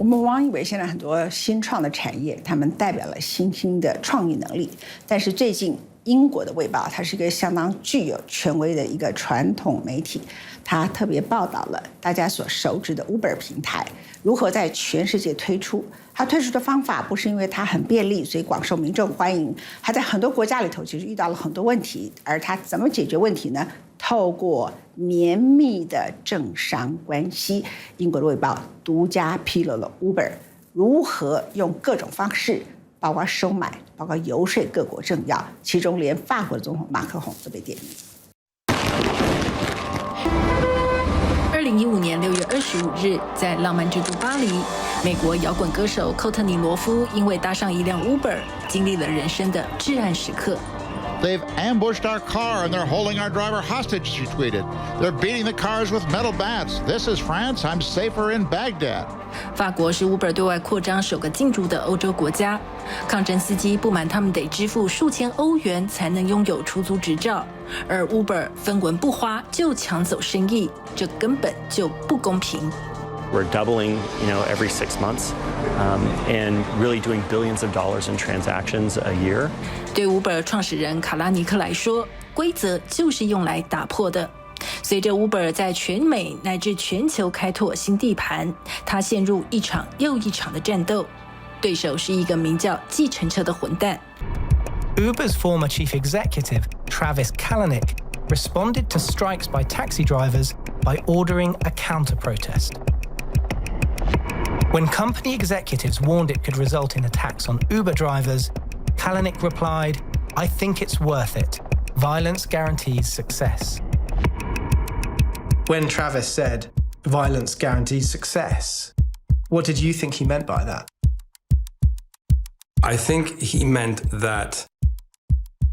我们往往以为现在很多新创的产业，他们代表了新兴的创意能力，但是最近英国的《卫报》它是一个相当具有权威的一个传统媒体，它特别报道了大家所熟知的 Uber 平台如何在全世界推出。它推出的方法不是因为它很便利，所以广受民众欢迎，它在很多国家里头其实遇到了很多问题，而它怎么解决问题呢？透过绵密的政商关系，英国的《卫报》独家披露了 Uber 如何用各种方式，包括收买，包括游说各国政要，其中连法国的总统马克宏都被点名。2015年6月25日，在浪漫之都巴黎，美国摇滚歌手寇特尼·罗夫因为搭上一辆 Uber， 经历了人生的至暗时刻。They've ambushed our car and they're holding our driver hostage, she tweeted. They're beating the cars with metal bats. This is France. I'm safer in Baghdad. 法国是 Uber 对外扩张首个进驻的欧洲国家。抗争司机不满他们得支付数千欧元才能拥有出租执照，而 Uber 分文不花就抢走生意，这根本就不公平。We're doubling, every 6 months, and really doing billions of dollars in transactions a year. 对 Uber 创始人卡拉尼克来说，规则就是用来打破的。随着 Uber 在全美乃至全球开拓新地盘，他陷入一场又一场的战斗，对手是一个名叫计程车的混蛋。Uber's former chief executive, Travis Kalanick, responded to strikes by taxi drivers by ordering a counter-protest. When company executives warned it could result in attacks on Uber drivers, Kalanick replied, "I think it's worth it. Violence guarantees success." When Travis said, "Violence guarantees success," what did you think he meant by that? I think he meant that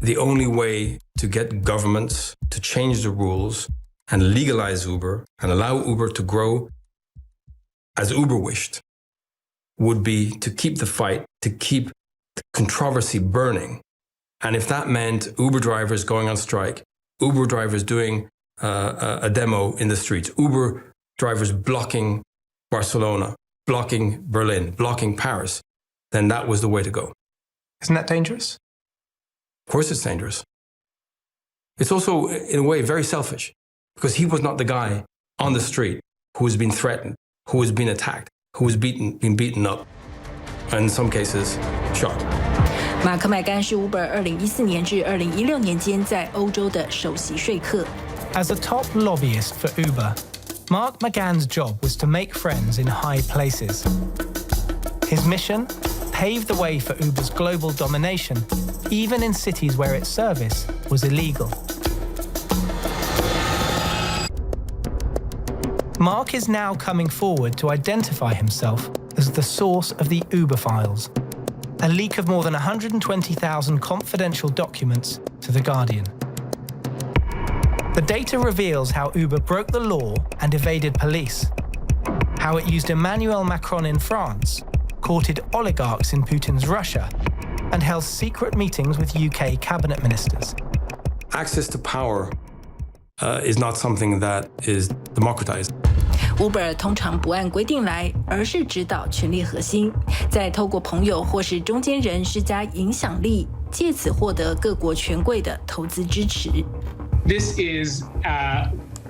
the only way to get governments to change the rules and legalize Uber and allow Uber to grow as Uber wished would be to keep the fight, to keep the controversy burning. And if that meant Uber drivers going on strike, Uber drivers doing a demo in the streets, Uber drivers blocking Barcelona, blocking Berlin, blocking Paris, then that was the way to go. Isn't that dangerous? Of course it's dangerous. It's also, in a way, very selfish, because he was not the guy on the street who was being threatened, who was being attacked, who was being beaten up, and in some cases, shot. 马克麦干是 Uber 2014年至2016年间在欧洲的首席说客。As a top lobbyist for Uber, Mark McGann's job was to make friends in high places. His mission? Pave the way for Uber's global domination, even in cities where its service was illegal. Mark is now coming forward to identify himself as the source of the Uber files, a leak of more than 120,000 confidential documents to The Guardian. The data reveals how Uber broke the law and evaded police, how it used Emmanuel Macron in France, courted oligarchs in Putin's Russia, and held secret meetings with UK cabinet ministers. Access to power is not something that is democratized. Uber 通常不按规定来，而是指导权力核心，再透过朋友或是中间人施加影响力，借此获得各国权贵的投资支持。This is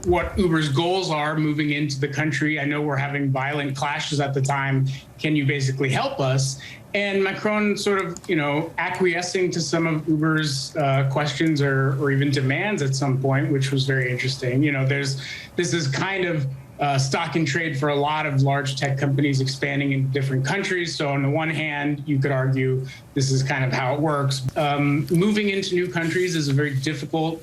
what Uber's goals are moving into the country. I know we're having violent clashes at the time. Can you basically help us? And Macron sort of, acquiescing to some of Uber's questions or even demands at some point, which was very interesting. This is kind of stock and trade for a lot of large tech companies expanding in different countries. So on the one hand, you could argue this is kind of how it works. Moving into new countries is a very difficult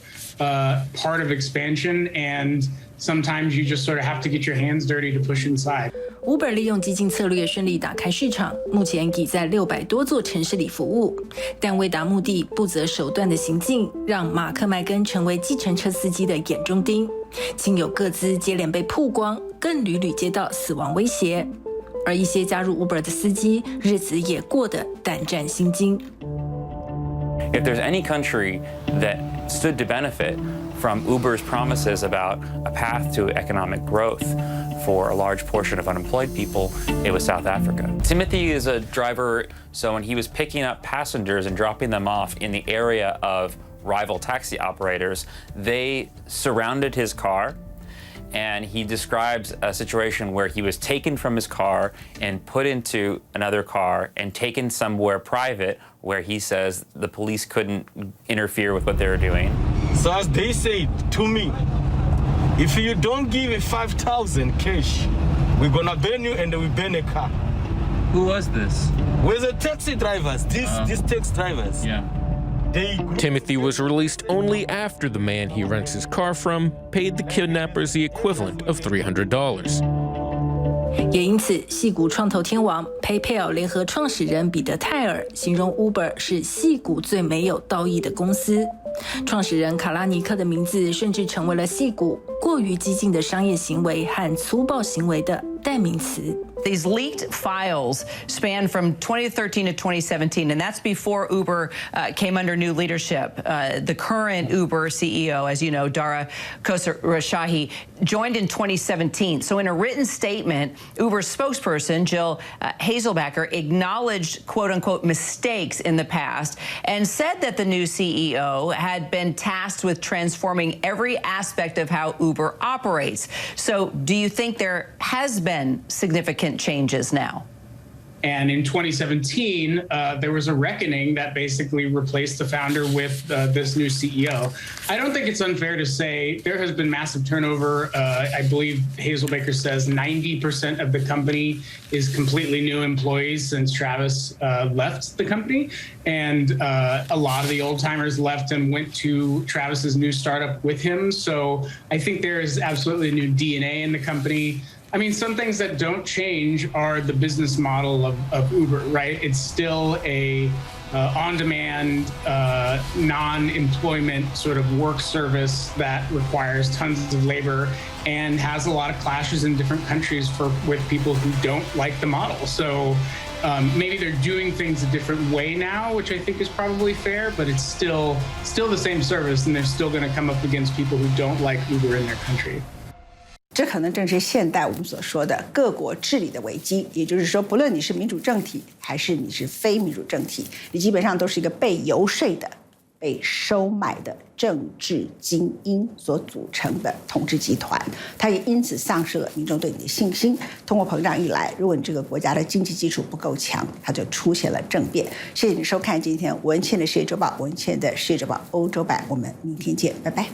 part of expansion, and sometimes you just sort of have to get your hands dirty to push inside. Uber 利用激进策略顺利打开市场，目前已在600多座城市里服务。但为达目的不择手段的行径，让马克麦根成为计程车司机的眼中钉。亲友各自接连被曝光，更屡屡接到死亡威胁。而一些加入 Uber 的司机，日子也过得胆战心惊。If there's any country that stood to benefit from Uber's promises about a path to economic growth for a large portion of unemployed people, it was South Africa. Timothy is a driver, so when he was picking up passengers and dropping them off in the area of rival taxi operators, they surrounded his car, and he describes a situation where he was taken from his car and put into another car and taken somewhere private where he says the police couldn't interfere with what they were doing. So as they say to me, if you don't give me 5,000 cash, we're gonna burn you and then we burn a car. Who was this? We're the taxi drivers, these taxi drivers. Yeah. Timothy was released only after the man he rents his car from paid the kidnappers the equivalent of $300. 也因此，矽谷创投天王 PayPal 联合创始人彼得泰尔形容 Uber 是矽谷最没有道义的公司。创始人卡拉尼克的名字甚至成为了矽谷过于激进的商业行为和粗暴行为的代名词。These leaked files span from 2013 to 2017, and that's before Uber came under new leadership. The current Uber CEO, as you know, Dara Khosrowshahi, joined in 2017. So in a written statement, Uber's spokesperson, Jill Hazelbacker, acknowledged quote-unquote mistakes in the past and said that the new CEO had been tasked with transforming every aspect of how Uber operates. So do you think there has been significant changes now? And in 2017, there was a reckoning that basically replaced the founder with this new CEO. I don't think it's unfair to say there has been massive turnover. I believe Hazelbaker says 90% of the company is completely new employees since Travis left the company. And a lot of the old timers left and went to Travis's new startup with him. So I think there is absolutely new DNA in the company. I mean, some things that don't change are the business model of Uber, right? It's still a on-demand, non-employment sort of work service that requires tons of labor and has a lot of clashes in different countries with people who don't like the model. So maybe they're doing things a different way now, which I think is probably fair, but it's still the same service, and they're still going to come up against people who don't like Uber in their country. 这可能正是现代我们所说的各国治理的危机，也就是说，不论你是民主政体还是你是非民主政体，你基本上都是一个被游说的、被收买的政治精英所组成的统治集团。它也因此丧失了民众对你的信心。通货膨胀一来，如果你这个国家的经济基础不够强，它就出现了政变。谢谢你收看今天文茜的世界周报、文茜的世界周报欧洲版，我们明天见，拜拜。